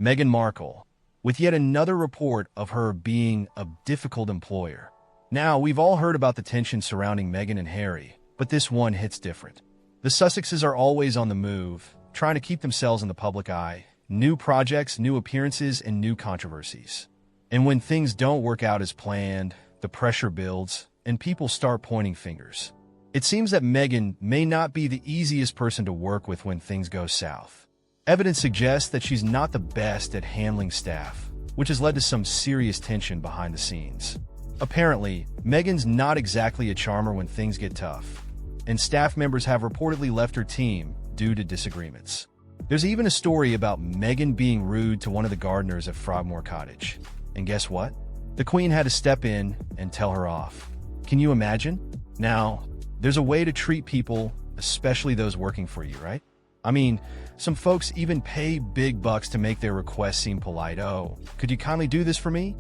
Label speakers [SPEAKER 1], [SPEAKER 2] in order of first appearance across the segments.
[SPEAKER 1] Meghan Markle, with yet another report of her being a difficult employer. Now, we've all heard about the tension surrounding Meghan and Harry, but this one hits different. The Sussexes are always on the move, trying to keep themselves in the public eye. New projects, new appearances, and new controversies. And when things don't work out as planned, the pressure builds, and people start pointing fingers. It seems that Meghan may not be the easiest person to work with when things go south. Evidence suggests that she's not the best at handling staff, which has led to some serious tension behind the scenes. Apparently, Meghan's not exactly a charmer when things get tough, and staff members have reportedly left her team due to disagreements. There's even a story about Meghan being rude to one of the gardeners at Frogmore Cottage. And guess what? The Queen had to step in and tell her off. Can you imagine? Now, there's a way to treat people, especially those working for you, right? I mean, some folks even pay big bucks to make their requests seem polite. Oh, could you kindly do this for me?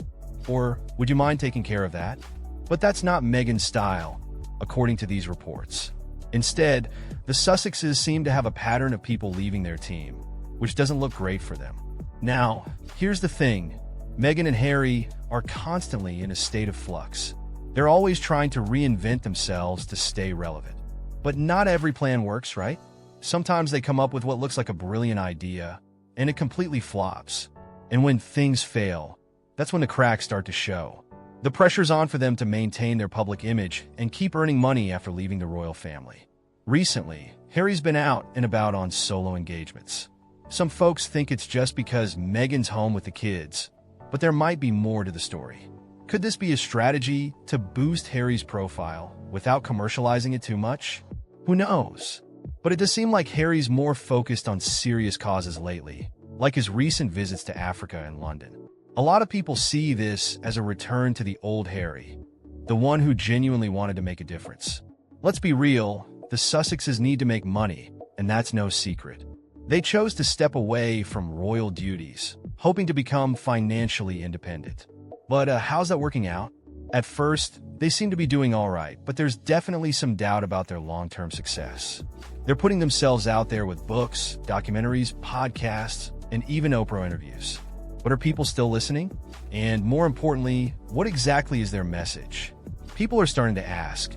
[SPEAKER 1] Or would you mind taking care of that? But that's not Meghan's style, according to these reports. Instead, the Sussexes seem to have a pattern of people leaving their team, which doesn't look great for them. Now, here's the thing. Meghan and Harry are constantly in a state of flux. They're always trying to reinvent themselves to stay relevant. But not every plan works, right? Sometimes they come up with what looks like a brilliant idea, and it completely flops. And when things fail, that's when the cracks start to show. The pressure's on for them to maintain their public image and keep earning money after leaving the royal family. Recently, Harry's been out and about on solo engagements. Some folks think it's just because Meghan's home with the kids, but there might be more to the story. Could this be a strategy to boost Harry's profile without commercializing it too much? Who knows? But it does seem like Harry's more focused on serious causes lately, like his recent visits to Africa and London. A lot of people see this as a return to the old Harry, the one who genuinely wanted to make a difference. Let's be real, the Sussexes need to make money, and that's no secret. They chose to step away from royal duties, hoping to become financially independent. But how's that working out? At first, they seem to be doing all right, but there's definitely some doubt about their long-term success. They're putting themselves out there with books, documentaries, podcasts, and even Oprah interviews. But are people still listening? And more importantly, what exactly is their message? People are starting to ask,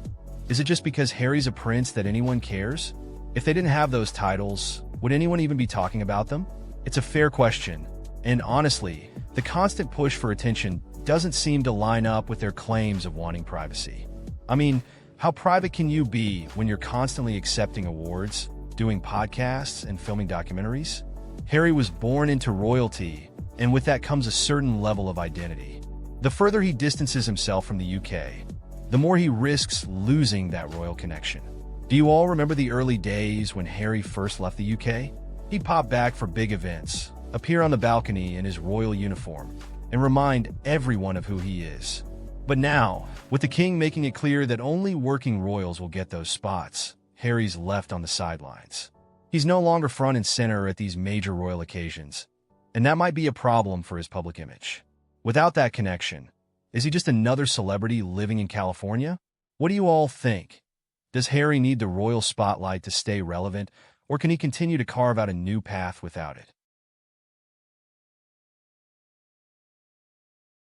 [SPEAKER 1] is it just because Harry's a prince that anyone cares? If they didn't have those titles, would anyone even be talking about them? It's a fair question, and honestly, the constant push for attention doesn't seem to line up with their claims of wanting privacy. I mean, how private can you be when you're constantly accepting awards, doing podcasts, and filming documentaries? Harry was born into royalty, and with that comes a certain level of identity. The further he distances himself from the UK, the more he risks losing that royal connection. Do you all remember the early days when Harry first left the UK? He'd pop back for big events, appear on the balcony in his royal uniform, and remind everyone of who he is. But now, with the king making it clear that only working royals will get those spots, Harry's left on the sidelines. He's no longer front and center at these major royal occasions, and that might be a problem for his public image. Without that connection, is he just another celebrity living in California? What do you all think? Does Harry need the royal spotlight to stay relevant, or can he continue to carve out a new path without it?